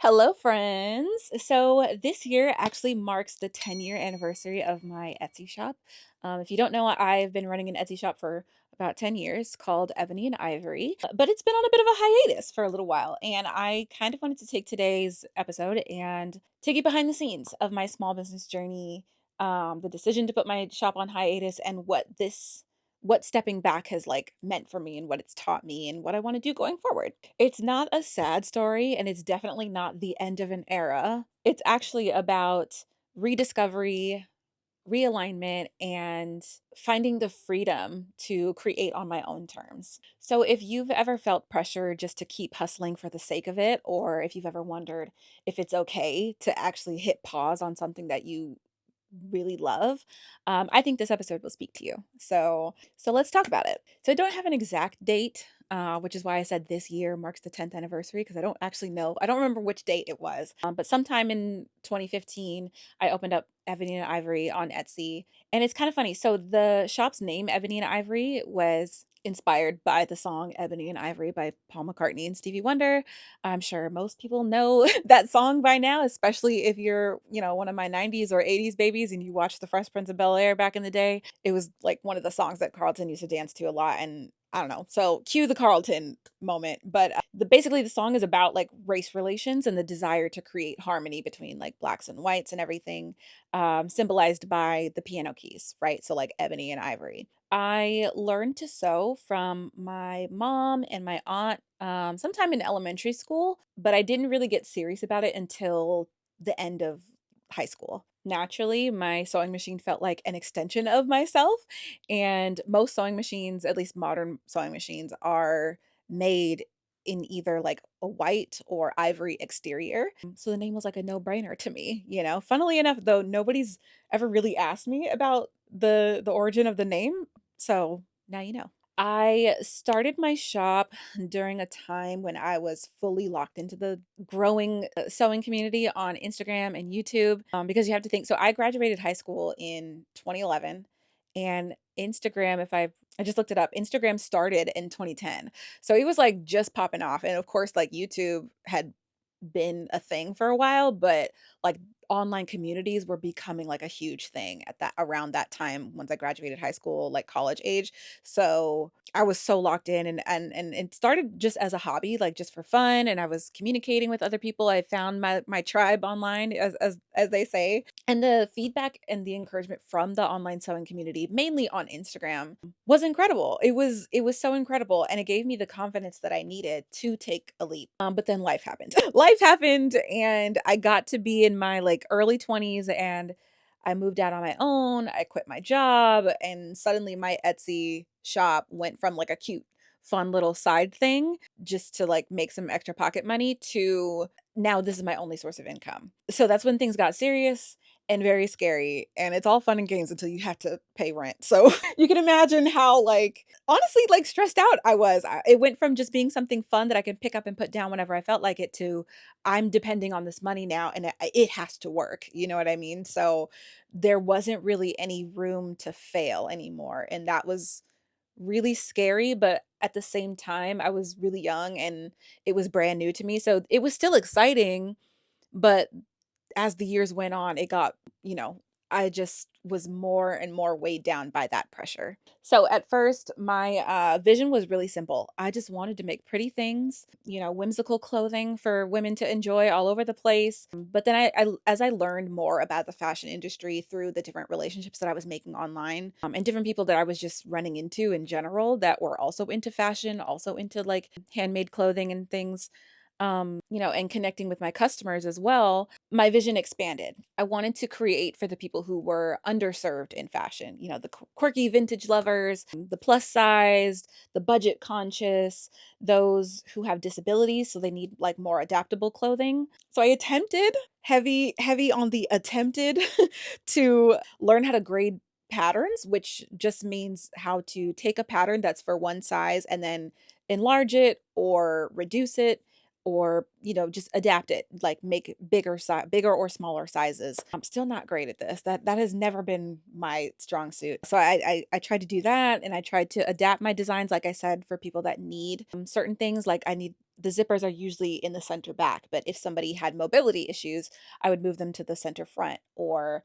Hello, friends. So, this year actually marks the 10-year anniversary of my Etsy shop. If you don't know, I've been running an Etsy shop for about 10 years called Ebony and Ivory, but it's been on a bit of a hiatus for a little while. And I kind of wanted to take today's episode and take you behind the scenes of my small business journey, the decision to put my shop on hiatus, and what stepping back has like meant for me and what it's taught me and what I want to do going forward. It's not a sad story and it's definitely not the end of an era. It's actually about rediscovery, realignment, and finding the freedom to create on my own terms. So, if you've ever felt pressure just to keep hustling for the sake of it, or if you've ever wondered if it's okay to actually hit pause on something that you really love, I think this episode will speak to you. So let's talk about it. So I don't have an exact date, which is why I said this year marks the 10th anniversary because I don't actually know. I don't remember which date it was, but sometime in 2015, I opened up Ebony and Ivory on Etsy, and it's kind of funny. So the shop's name, Ebony and Ivory, was inspired by the song Ebony and Ivory by Paul McCartney and Stevie Wonder. I'm sure most people know that song by now, especially if you're, one of my 90s or 80s babies and you watched The Fresh Prince of Bel-Air back in the day. It was like one of the songs that Carlton used to dance to a lot. And I don't know. So cue the Carlton moment. But basically the song is about like race relations and the desire to create harmony between like blacks and whites and everything, symbolized by the piano keys, right? So like ebony and ivory. I learned to sew from my mom and my aunt sometime in elementary school, but I didn't really get serious about it until the end of high school. Naturally, my sewing machine felt like an extension of myself, and most sewing machines, at least modern sewing machines, are made in either like a white or ivory exterior. So the name was like a no-brainer to me. Funnily enough, though, nobody's ever really asked me about the origin of the name. So now you know. I started my shop during a time when I was fully locked into the growing sewing community on Instagram and YouTube. Because you have to think, so I graduated high school in 2011, and Instagram, I just looked it up, Instagram started in 2010. So it was like just popping off. And of course, like YouTube had been a thing for a while, but like online communities were becoming like a huge thing at that around that time once I graduated high school, like college age. So I was so locked in and it started just as a hobby, like just for fun. And I was communicating with other people. I found my tribe online, as they say. And the feedback and the encouragement from the online sewing community, mainly on Instagram, was incredible. It was so incredible, and it gave me the confidence that I needed to take a leap. But then life happened. Life happened, and I got to be in my like early 20s, and I moved out on my own. I quit my job, and suddenly my Etsy shop went from like a cute, fun little side thing just to like make some extra pocket money to now this is my only source of income. So that's when things got serious and very scary, and it's all fun and games until you have to pay rent. So you can imagine how like honestly like stressed out I was. It went from just being something fun that I could pick up and put down whenever I felt like it to I'm depending on this money now, and it has to work. You know what I mean? So there wasn't really any room to fail anymore, and that was really scary, but at the same time I was really young and it was brand new to me. So it was still exciting, but as the years went on, it got, you know, I just was more and more weighed down by that pressure. So at first, my vision was really simple. I just wanted to make pretty things, whimsical clothing for women to enjoy all over the place. But then as I learned more about the fashion industry through the different relationships that I was making online, and different people that I was just running into in general that were also into fashion, also into like handmade clothing and things, and connecting with my customers as well, my vision expanded. I wanted to create for the people who were underserved in fashion, the quirky vintage lovers, the plus sized, the budget conscious, those who have disabilities, so they need like more adaptable clothing. So I attempted heavy on the attempted to learn how to grade patterns, which just means how to take a pattern that's for one size and then enlarge it or reduce it or just adapt it, like make bigger or smaller sizes. I'm still not great at this. That has never been my strong suit. So I tried to do that, and I tried to adapt my designs, like I said, for people that need certain things. Like I need the zippers are usually in the center back, but if somebody had mobility issues, I would move them to the center front. Or,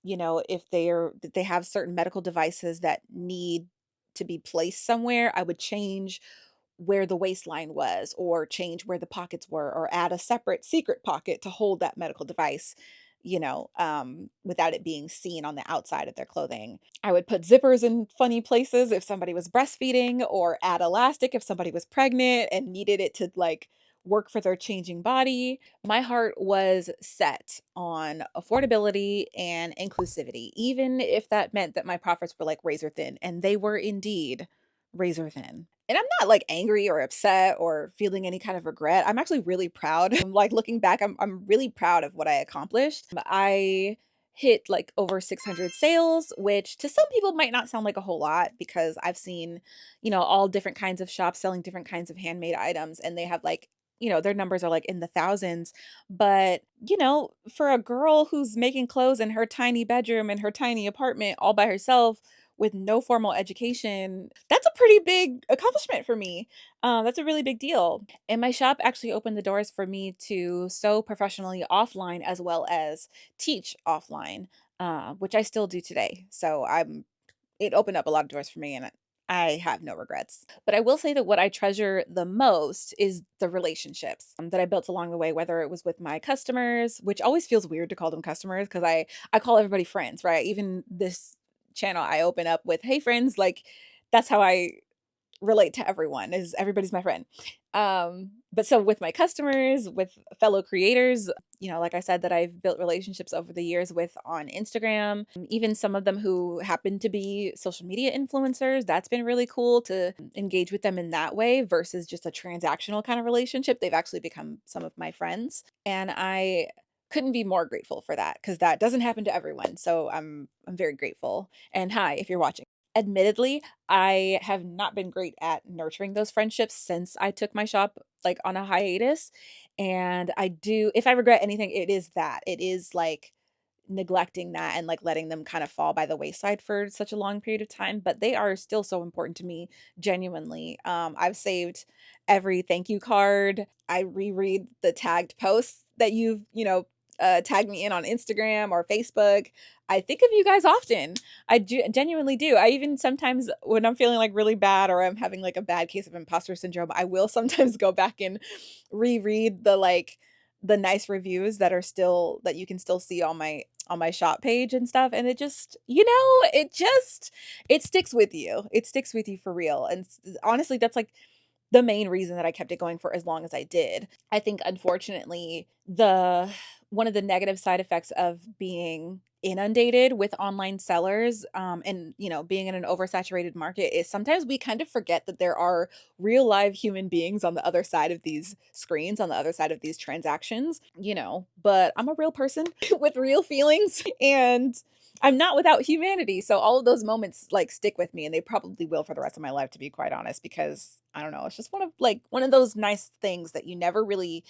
if they have certain medical devices that need to be placed somewhere, I would change where the waistline was, or change where the pockets were, or add a separate secret pocket to hold that medical device, without it being seen on the outside of their clothing. I would put zippers in funny places if somebody was breastfeeding, or add elastic if somebody was pregnant and needed it to like work for their changing body. My heart was set on affordability and inclusivity, even if that meant that my profits were like razor thin, and they were indeed razor thin. And I'm not like angry or upset or feeling any kind of regret. I'm actually really proud. Like looking back, I'm really proud of what I accomplished. I hit like over 600 sales, which to some people might not sound like a whole lot, because I've seen, all different kinds of shops selling different kinds of handmade items, and they have like, their numbers are like in the thousands. But, for a girl who's making clothes in her tiny bedroom in her tiny apartment all by herself with no formal education, that's a pretty big accomplishment for me. That's a really big deal. And my shop actually opened the doors for me to sew professionally offline as well as teach offline, which I still do today. So it opened up a lot of doors for me, and I have no regrets. But I will say that what I treasure the most is the relationships that I built along the way, whether it was with my customers, which always feels weird to call them customers because I call everybody friends, right? Even this channel I open up with, hey friends, like that's how I relate to everyone, is everybody's my friend. But so with my customers, with fellow creators, like I said, that I've built relationships over the years with on Instagram, even some of them who happen to be social media influencers, that's been really cool to engage with them in that way versus just a transactional kind of relationship. They've actually become some of my friends, and I couldn't be more grateful for that, because that doesn't happen to everyone. So I'm very grateful. And hi, if you're watching. Admittedly, I have not been great at nurturing those friendships since I took my shop like on a hiatus. And I do, if I regret anything, it is that. It is like neglecting that and like letting them kind of fall by the wayside for such a long period of time, but they are still so important to me, genuinely. I've saved every thank you card. I reread the tagged posts that you've, tagged me in on Instagram or Facebook. I think of you guys often. I do, genuinely do. I even sometimes, when I'm feeling like really bad or I'm having like a bad case of imposter syndrome, I will sometimes go back and reread the nice reviews that are still, that you can still see on my shop page and stuff. And it just, it sticks with you. It sticks with you for real. And honestly, that's like the main reason that I kept it going for as long as I did. I think unfortunately, the one of the negative side effects of being inundated with online sellers, and being in an oversaturated market, is sometimes we kind of forget that there are real live human beings on the other side of these screens, on the other side of these transactions, but I'm a real person with real feelings, and I'm not without humanity. So all of those moments like stick with me, and they probably will for the rest of my life, to be quite honest, because I don't know, it's just one of those nice things that you never really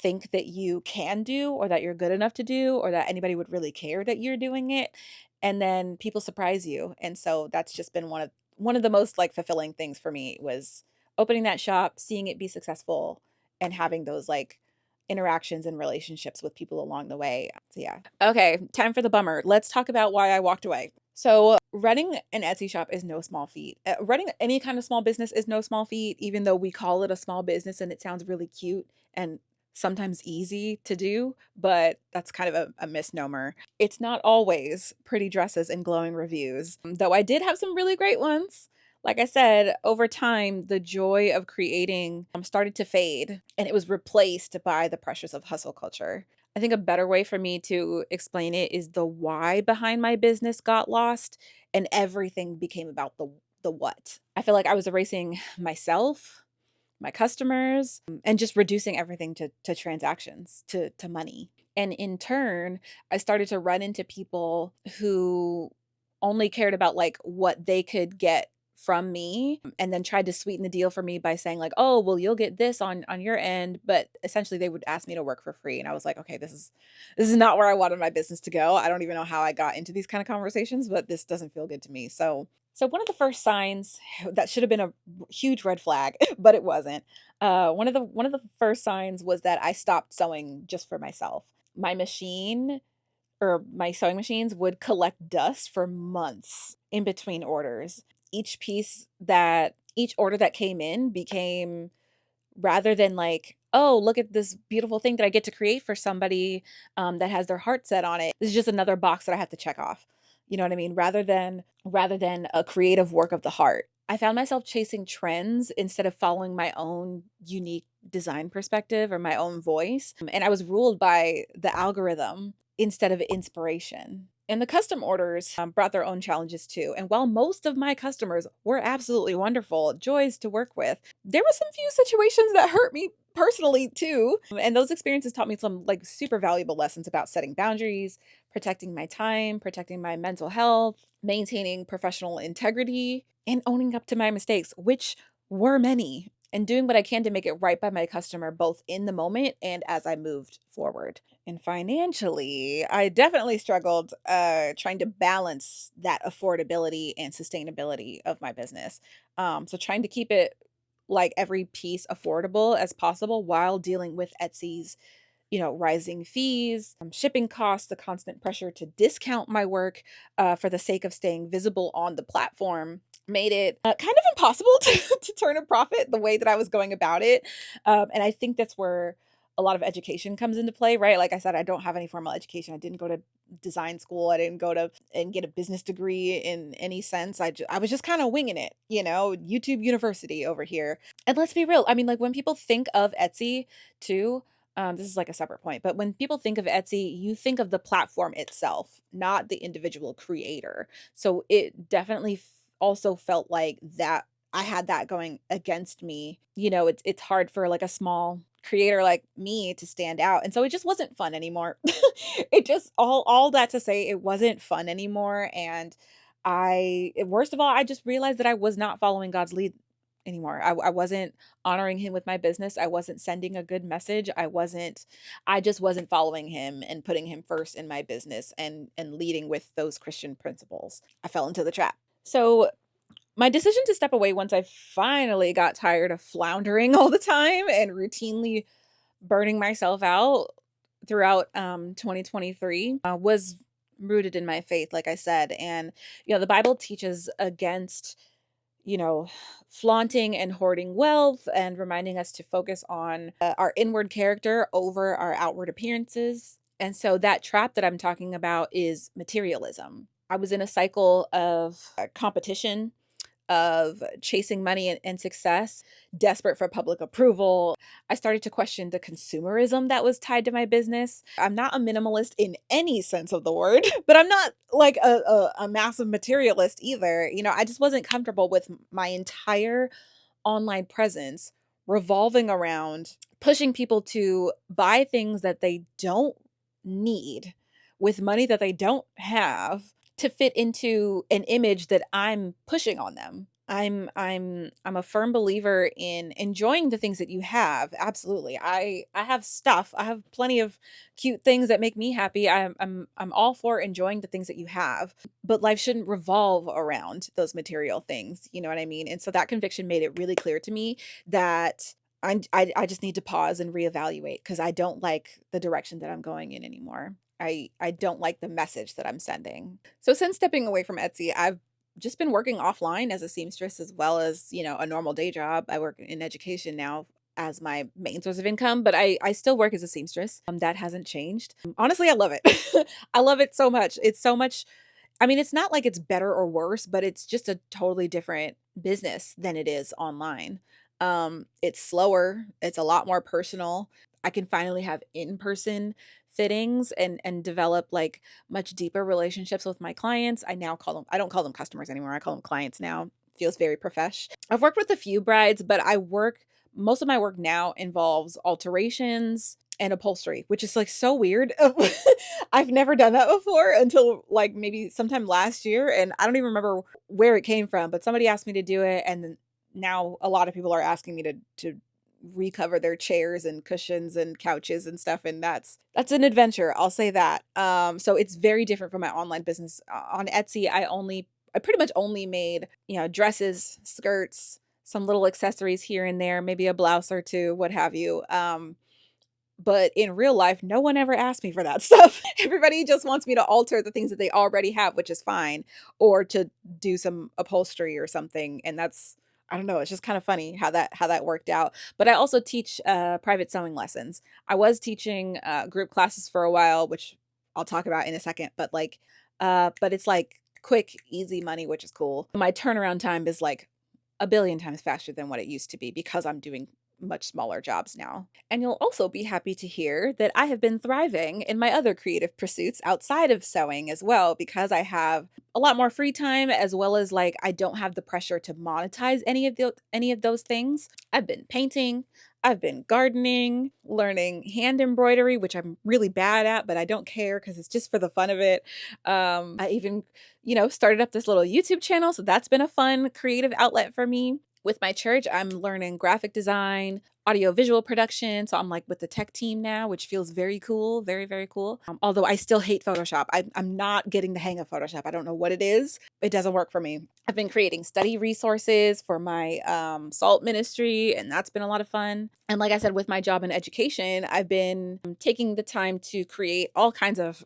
think that you can do, or that you're good enough to do, or that anybody would really care that you're doing it. And then people surprise you. And so that's just been one of the most like fulfilling things for me, was opening that shop, seeing it be successful, and having those like interactions and relationships with people along the way. So yeah. Okay, time for the bummer. Let's talk about why I walked away. So, running an Etsy shop is no small feat. Running any kind of small business is no small feat, even though we call it a small business and it sounds really cute and sometimes easy to do, but that's kind of a misnomer. It's not always pretty dresses and glowing reviews, though I did have some really great ones. Like I said, over time, the joy of creating started to fade, and it was replaced by the pressures of hustle culture. I think a better way for me to explain it is the why behind my business got lost, and everything became about the what. I feel like I was erasing myself, my customers, and just reducing everything to transactions, to money. And in turn, I started to run into people who only cared about like what they could get from me, and then tried to sweeten the deal for me by saying like, oh well, you'll get this on your end, but essentially they would ask me to work for free. And I was like, okay, this is not where I wanted my business to go. I don't even know how I got into these kind of conversations, but this doesn't feel good to me. So So one of the first signs that should have been a huge red flag, but it wasn't. One of the first signs was that I stopped sewing just for myself. My machine or my sewing machines would collect dust for months in between orders. Each order that came in became, rather than like, oh, look at this beautiful thing that I get to create for somebody that has their heart set on it. This is just another box that I have to check off. You know what I mean? Rather than a creative work of the heart. I found myself chasing trends instead of following my own unique design perspective or my own voice. And I was ruled by the algorithm instead of inspiration. And the custom orders brought their own challenges too. And while most of my customers were absolutely wonderful, joys to work with, there were some few situations that hurt me personally too. And those experiences taught me some like super valuable lessons about setting boundaries, protecting my time, protecting my mental health, maintaining professional integrity, and owning up to my mistakes, which were many, and doing what I can to make it right by my customer, both in the moment and as I moved forward. And financially, I definitely struggled trying to balance that affordability and sustainability of my business. So trying to keep it like every piece affordable as possible while dealing with Etsy's, rising fees, shipping costs, the constant pressure to discount my work for the sake of staying visible on the platform made it kind of impossible to turn a profit the way that I was going about it. And I think that's where a lot of education comes into play, right? Like I said, I don't have any formal education. I didn't go to design school. I didn't go to and get a business degree in any sense. I was just kind of winging it, YouTube University over here. And let's be real. I mean, like when people think of Etsy too, this is like a separate point, but when people think of Etsy, you think of the platform itself, not the individual creator. So it definitely also felt like that I had that going against me. It's hard for like a small creator like me to stand out. And so it just wasn't fun anymore. It just all that to say it wasn't fun anymore. And worst of all, I just realized that I was not following God's lead anymore. I wasn't honoring him with my business. I wasn't sending a good message. I just wasn't following him and putting him first in my business and leading with those Christian principles. I fell into the trap. So my decision to step away once I finally got tired of floundering all the time and routinely burning myself out throughout 2023 was rooted in my faith, like I said. And the Bible teaches against you know, flaunting and hoarding wealth and reminding us to focus on our inward character over our outward appearances. And so that trap that I'm talking about is materialism. I was in a cycle of competition, of chasing money and success, desperate for public approval. I started to question the consumerism that was tied to my business. I'm not a minimalist in any sense of the word, but I'm not like a massive materialist either. I just wasn't comfortable with my entire online presence revolving around pushing people to buy things that they don't need with money that they don't have to fit into an image that I'm pushing on them. I'm a firm believer in enjoying the things that you have. Absolutely. I have stuff. I have plenty of cute things that make me happy. I'm all for enjoying the things that you have, but life shouldn't revolve around those material things. You know what I mean? And so that conviction made it really clear to me that I just need to pause and reevaluate because I don't like the direction that I'm going in anymore. I don't like the message that I'm sending. So since stepping away from Etsy, I've just been working offline as a seamstress as well as, a normal day job. I work in education now as my main source of income, but I still work as a seamstress. That hasn't changed. Honestly, I love it. I love it so much. It's so much. I mean, it's not like it's better or worse, but it's just a totally different business than it is online. It's slower, it's a lot more personal. I can finally have in-person fittings and develop like much deeper relationships with my clients. I don't call them customers anymore. I call them clients now. Feels very profesh. I've worked with a few brides, but most of my work now involves alterations and upholstery, which is like so weird. I've never done that before until like maybe sometime last year. And I don't even remember where it came from, but somebody asked me to do it. And then now a lot of people are asking me to recover their chairs and cushions and couches and stuff. And that's an adventure. I'll say that. So it's very different from my online business. On Etsy, I pretty much only made, dresses, skirts, some little accessories here and there, maybe a blouse or two, what have you. But in real life, no one ever asked me for that stuff. Everybody just wants me to alter the things that they already have, which is fine, or to do some upholstery or something. And that's, I don't know, it's just kind of funny how that worked out. But I also teach private sewing lessons. I was teaching group classes for a while, which I'll talk about in a second, but it's like quick, easy money, which is cool. My turnaround time is like a billion times faster than what it used to be because I'm doing much smaller jobs now. And you'll also be happy to hear that I have been thriving in my other creative pursuits outside of sewing as well, because I have a lot more free time, as well as like I don't have the pressure to monetize any of those things. I've been painting, I've been gardening, learning hand embroidery, which I'm really bad at, but I don't care because it's just for the fun of it. I even, started up this little YouTube channel, so that's been a fun creative outlet for me. With my church, I'm learning graphic design, audio visual production. So I'm like with the tech team now, which feels very cool, very, very cool. Although I still hate Photoshop. I'm not getting the hang of Photoshop. I don't know what it is. It doesn't work for me. I've been creating study resources for my SALT ministry, and that's been a lot of fun. And like I said, with my job in education, I've been taking the time to create all kinds of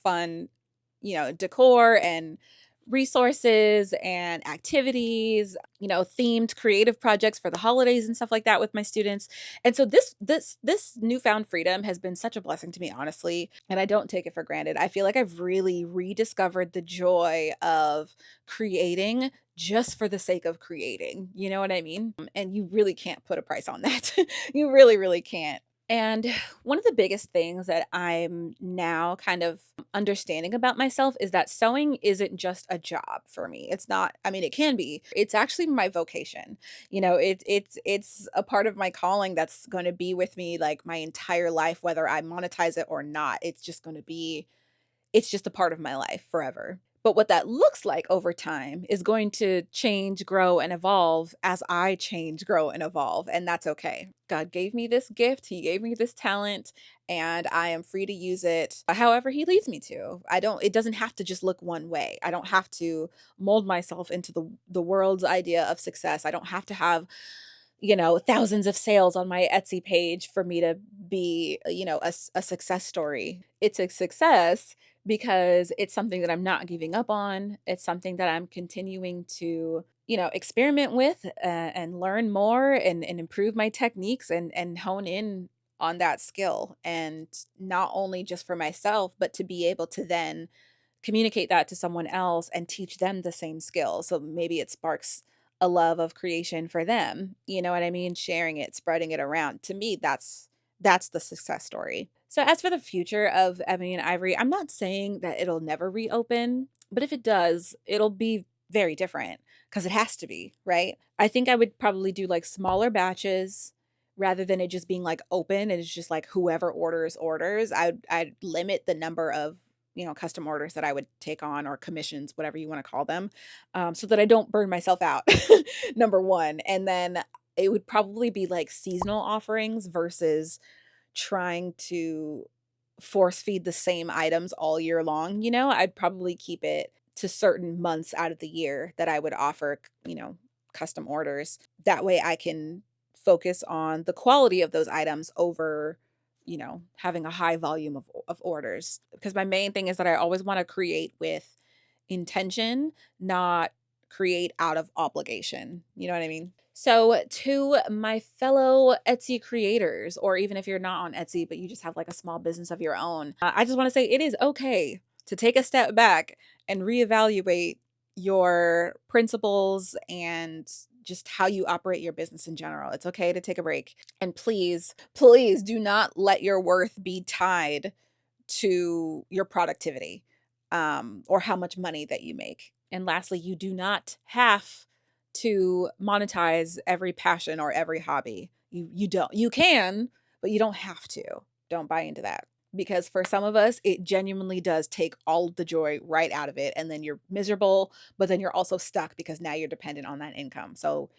fun, decor and resources and activities, themed creative projects for the holidays and stuff like that with my students. And so this newfound freedom has been such a blessing to me, honestly, and I don't take it for granted. I feel like I've really rediscovered the joy of creating just for the sake of creating. You know what I mean? And you really can't put a price on that. You really, really can't. And one of the biggest things that I'm now kind of understanding about myself is that sewing isn't just a job for me. It's not, I mean, it can be. It's actually my vocation. It's a part of my calling that's going to be with me like my entire life, whether I monetize it or not. It's just a part of my life forever. But what that looks like over time is going to change, grow, and evolve as I change, grow, and evolve. And that's okay. God gave me this gift. He gave me this talent, and I am free to use it however He leads me to. It doesn't have to just look one way. I don't have to mold myself into the world's idea of success. I don't have to have thousands of sales on my Etsy page for me to be, a success story. It's a success because it's something that I'm not giving up on. It's something that I'm continuing to, experiment with and learn more and improve my techniques and hone in on that skill. And not only just for myself, but to be able to then communicate that to someone else and teach them the same skill. So maybe it sparks a love of creation for them. You know what I mean? Sharing it, spreading it around. To me, that's the success story. So as for the future of Ebony and Ivory, I'm not saying that it'll never reopen, but if it does, it'll be very different because it has to be, right? I think I would probably do like smaller batches rather than it just being like open and it's just like whoever orders. I'd limit the number of custom orders that I would take on, or commissions, whatever you want to call them, so that I don't burn myself out, number one. And then it would probably be like seasonal offerings versus trying to force feed the same items all year long. I'd probably keep it to certain months out of the year that I would offer, custom orders. That way I can focus on the quality of those items over having a high volume of orders, because my main thing is that I always want to create with intention, not create out of obligation. You know what I mean? So to my fellow Etsy creators, or even if you're not on Etsy, but you just have like a small business of your own, I just want to say it is okay to take a step back and reevaluate your principles and just how you operate your business in general. It's okay to take a break. And please, please do not let your worth be tied to your productivity, or how much money that you make. And lastly, you do not have to monetize every passion or every hobby. You don't. You can, but you don't have to. Don't buy into that. Because for some of us, it genuinely does take all of the joy right out of it. And then you're miserable, but then you're also stuck because now you're dependent on that income. So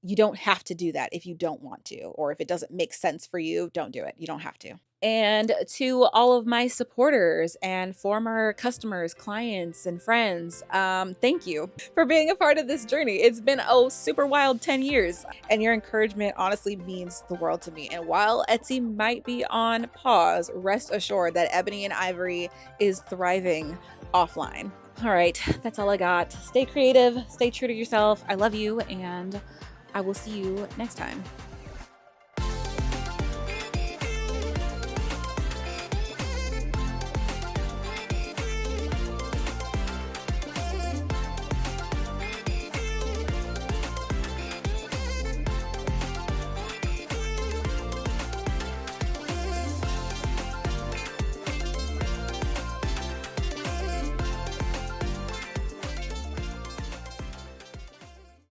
You don't have to do that if you don't want to, or if it doesn't make sense for you, don't do it. You don't have to. And to all of my supporters and former customers, clients, and friends, thank you for being a part of this journey. It's been a super wild 10 years, and your encouragement honestly means the world to me. And while Etsy might be on pause, rest assured that Ebony and Ivory is thriving offline. All right, that's all I got. Stay creative, stay true to yourself. I love you, and I will see you next time.